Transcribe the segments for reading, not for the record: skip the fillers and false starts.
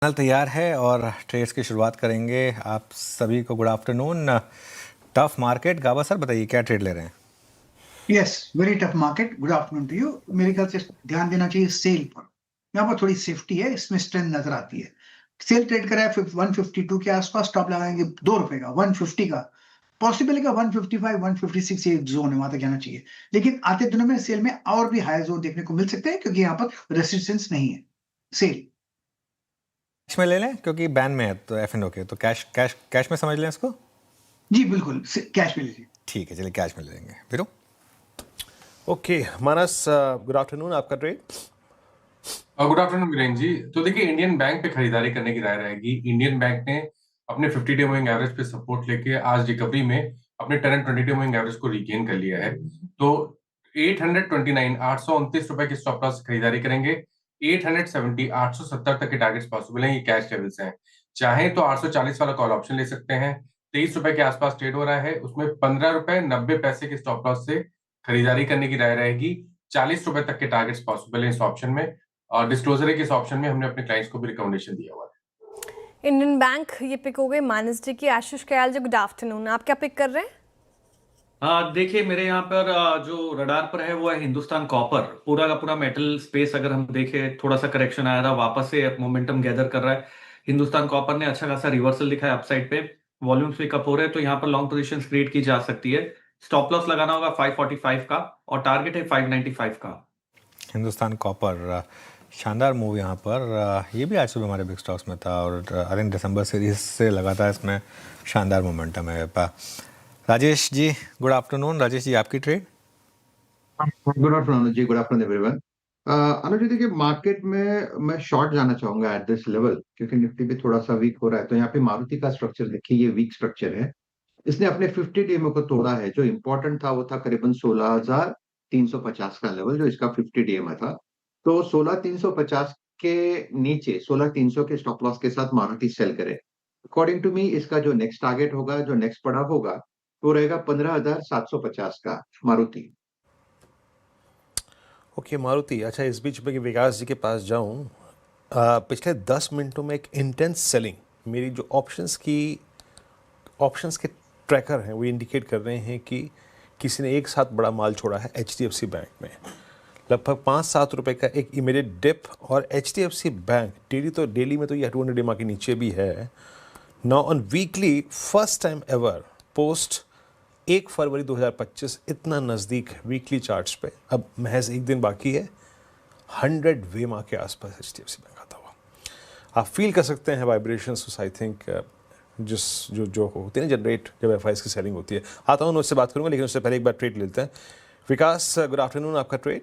Panel तैयार है और ट्रेड्स की शुरुआत करेंगे। आप सभी को good afternoon. Tough market, Gaba sir बताइए क्या ट्रेड ले रहे हैं? Yes, very tough market. Good afternoon to you. मेरे ख्याल से ध्यान देना चाहिए सेल पर। यहाँ पर थोड़ी सेफ्टी है, इसमें स्ट्रेंथ नजर आती है। सेल ट्रेड करा है 152 के आसपास, स्टॉप लगाएंगे ₹2 का, 150 का। पॉसिबल है कि 155 156 ये जोन है, वहां तक जाना चाहिए। लेकिन आते दिनों में सेल में और भी हाई जोन देखने को मिल सकते हैं, क्योंकि यहाँ पर रेसिस्टेंस नहीं है। सेल कैश में ले लें क्योंकि बैन में है तो एफ के, तो कैश कैश कैश में समझ लें इसको। जी बिल्कुल, कैश में लीजिए। ठीक है, चलिए कैश में ले लेंगे फिर। ओके मानस, गुड आफ्टरनून। आपका ट्रेड? गुड आफ्टरनून वीरेन जी। तो देखिए, इंडियन बैंक पे खरीदारी करने की राय रहेगी। इंडियन बैंक ने अपने 50 डे मूविंग एवरेज पे सपोर्ट लेके आज रिकवरी में अपने 10 एंड 20 डे मूविंग एवरेज को रिगेन कर लिया है। तो 829 829 रुपए की स्टॉप लॉस खरीदारी करेंगे। 870 870 तक के टारगेट्स पॉसिबल हैं। ये कैश लेवल्स हैं। चाहे तो 840 वाला कॉल ऑप्शन ले सकते हैं। 23 रुपए के आसपास ट्रेड हो रहा है, उसमें 15 रुपए 90 पैसे के स्टॉप लॉस से खरीदारी करने की राय रहेगी। 40 रुपए तक के टारगेट्स पॉसिबल है इस ऑप्शन में। और डिस्क्लोजर है कि इस ऑप्शन में हमने अपने क्लाइंट्स को भी रिकमेंडेशन दिया हुआ है। इंडियन बैंक ये पिक हो गई मानस जी की। आशीष कयाल जी, गुड आफ्टरनून। आप क्या पिक कर रहे हैं? देखिए, मेरे यहाँ पर जो रडार पर है वो है हिंदुस्तान कॉपर। पूरा का पूरा मेटल स्पेस अगर हम देखें, थोड़ा सा करेक्शन आया था, वापस से मोमेंटम गैदर कर रहा है। हिंदुस्तान कॉपर ने अच्छा खासा रिवर्सल दिखा है अपसाइड पे। वॉल्यूम्स पिकअप हो रहे हैं, तो यहाँ पर लॉन्ग पोजीशंस क्रिएट की जा सकती है। स्टॉप लॉस लगाना होगा 545 का और टारगेट है 595 का। हिंदुस्तान कॉपर शानदार मूव यहाँ पर। ये भी आज सुबह हमारे बिग स्टॉक्स में था और आई थिंक दिसंबर सीरीज से लगातार इसमें शानदार मोमेंटम है। Rajesh ji, good afternoon. राजेश जी, आपकी ट्रेड? गुड आफ्टरनून जी, गुड आफ्टरनून एवरीवन। अनुज जी, देखिए मार्केट में मैं शॉर्ट जाना चाहूंगा एट दिस लेवल, क्योंकि निफ्टी भी थोड़ा सा वीक हो रहा है। तो यहाँ पे मारुति का स्ट्रक्चर देखिए, ये वीक स्ट्रक्चर है। इसने अपने 50 डीएमओ को तोड़ा है। जो इंपॉर्टेंट था वो था करीबन 16,350 का लेवल, जो इसका 50 डीएमओ था। तो 16,350 के नीचे 16,300 के स्टॉप लॉस के साथ मारुति सेल करे। अकॉर्डिंग टू मी, इसका जो नेक्स्ट टारगेट होगा, जो नेक्स्ट पड़ा होगा, वो रहेगा 15,750 का मारुति। ओके मारुति। अच्छा, इस बीच में कि विकास जी के पास जाऊं, पिछले 10 मिनटों में एक इंटेंस सेलिंग, मेरी जो ऑप्शंस के ट्रैकर हैं वो इंडिकेट कर रहे हैं कि किसी ने एक साथ बड़ा माल छोड़ा है HDFC बैंक में। लगभग 5-7 रुपए का एक इमीडिएट डिप, और HDFC बैंक डेली में तो ये 200 डे के नीचे भी है। Now on weekly, first time ever post 1 फरवरी 2025 इतना नज़दीक वीकली चार्ट्स पे। अब महज एक दिन बाकी है। 100 वेमा के आसपास HDFC बैंक आता हुआ आप फील कर सकते हैं। वाइब्रेशंस आई थिंक जो होती है ना जनरेट जब FIs की सेलिंग होती है। आता हूँ, उससे बात करूंगा, लेकिन उससे पहले एक बार ट्रेड लेते हैं। विकास, गुड आफ्टरनून। आपका trade?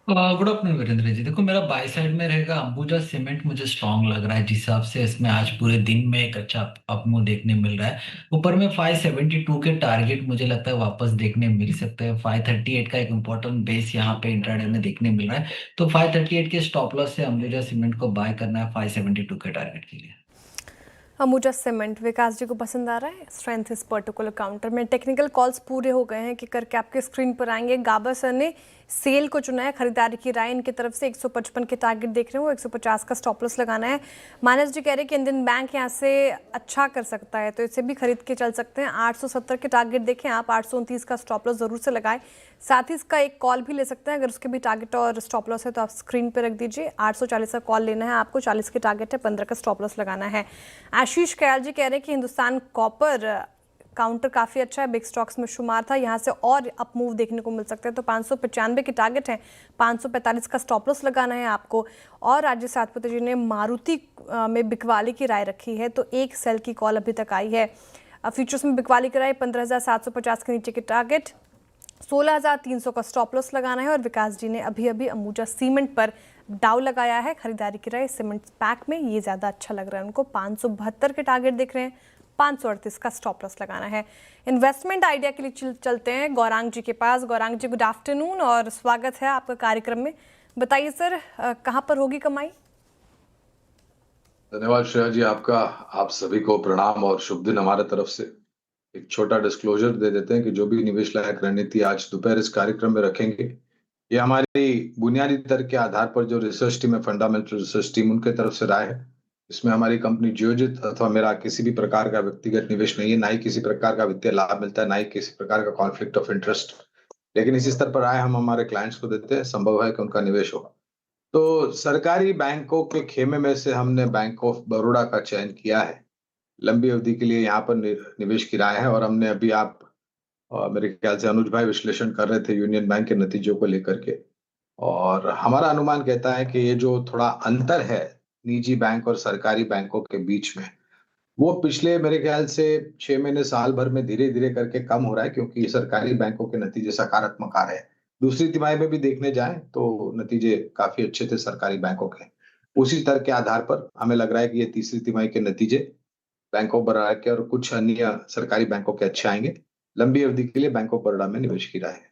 Good afternoon Virendra ji. देखो, मेरा बाय साइड में रहेगा अंबुजा सीमेंट। मुझे स्ट्रांग लग रहा है, जिस हिसाब से इसमें आज पूरे दिन में एक अच्छा अप मूव देखने मिल रहा है। ऊपर में 572 के टारगेट मुझे लगता है वापस देखने मिल सकते हैं। 538 का एक इंपॉर्टेंट बेस यहाँ पे इंट्राडे में देखने मिल रहा है। तो 538 के स्टॉप लॉस से अंबुजा सीमेंट को बाय करना है 572 के टारगेट के लिए। अंबुजा सीमेंट विकास जी को पसंद आ रहा है। स्ट्रेंथ इस पर्टिकुलर काउंटर में। टेक्निकल कॉल्स पूरे हो गए हैं कि करके आपके स्क्रीन पर आएंगे। गाबा सर ने सेल को चुना है, खरीदारी की राय इनकी तरफ से। 155 के टारगेट देख रहे हैं, वो 150 का स्टॉप लॉस लगाना है। मानस जी कह रहे हैं कि इंडियन बैंक यहाँ से अच्छा कर सकता है, तो इसे भी खरीद के चल सकते हैं। 870 के टारगेट देखें आप, 829 का स्टॉप लॉस जरूर से लगाएं। साथ ही इसका एक कॉल भी ले सकते हैं, अगर उसके भी टारगेट और स्टॉप लॉस है तो आप स्क्रीन पर रख दीजिए। 840 का कॉल लेना है आपको, 40 के टारगेट है, 15 का स्टॉप लॉस लगाना है। आशीष कयाल जी कह रहे हैं कि हिंदुस्तान कॉपर काउंटर काफ़ी अच्छा है, बिग स्टॉक्स में शुमार था, यहाँ से और अप मूव देखने को मिल सकता है। तो 595 के टारगेट हैं, 545 का स्टॉप लॉस लगाना है आपको। और राजेश सातपुते जी ने मारुति में बिकवाली की राय रखी है, तो एक सेल की कॉल अभी तक आई है। फ्यूचर्स में बिकवाली की राय 15,750 के नीचे के टारगेट, 16,300 का स्टॉप लॉस लगाना है। और विकास जी ने अभी अंबुजा सीमेंट पर डाउ लगाया है, खरीदारी की राय सीमेंट पैक में ये ज़्यादा अच्छा लग रहा है उनको। 572 के टारगेट देख रहे हैं, 538 का स्टॉप लॉस लगाना है। इन्वेस्टमेंट आइडिया के लिए चलते हैं गौरांग जी के पास। गौरांग जी, गुड आफ्टरनून और स्वागत है आपका कार्यक्रम में। बताइए सर, कहाँ पर होगी कमाई? धन्यवाद श्रेया जी, आपका। आप सभी को प्रणाम और शुभ दिन हमारे तरफ से। एक छोटा डिस्क्लोजर दे देते हैं कि जो भी निवेश लायक रणनीति आज दोपहर इस कार्यक्रम में रखेंगे, ये हमारी बुनियादी तर्क के आधार पर जो रिसर्च टीम है, फंडामेंटल रिसर्च टीम, उनके तरफ से राय है। इसमें हमारी कंपनी जियोजित अथवा मेरा किसी भी प्रकार का व्यक्तिगत निवेश नहीं है, ना ही किसी प्रकार का वित्तीय लाभ मिलता है, ना ही किसी प्रकार का कॉन्फ्लिक्ट ऑफ इंटरेस्ट। लेकिन इसी स्तर पर आए हम हमारे क्लाइंट्स को देते हैं, संभव है कि उनका निवेश हो। तो सरकारी बैंकों के खेमे में से हमने बैंक ऑफ बड़ौदा का चयन किया है। लंबी अवधि के लिए यहाँ पर निवेश की राय है और हमने अभी मेरे ख्याल से अनुज भाई विश्लेषण कर रहे थे यूनियन बैंक के नतीजों को लेकर के, और हमारा अनुमान कहता है कि ये जो थोड़ा अंतर है निजी बैंक और सरकारी बैंकों के बीच में, वो पिछले मेरे ख्याल से 6 महीने साल भर में धीरे-धीरे करके कम हो रहा है, क्योंकि सरकारी बैंकों के नतीजे सकारात्मक आ रहे हैं। दूसरी तिमाही में भी देखने जाएं तो नतीजे काफी अच्छे थे सरकारी बैंकों के। उसी तर्क के आधार पर हमें लग रहा है कि ये तीसरी तिमाही के नतीजे बैंक ऑफ बड़ौदा के और कुछ अन्य सरकारी बैंकों के अच्छे आएंगे। लंबी अवधि के लिए बैंक ऑफ बड़ौदा में निवेश की राय है।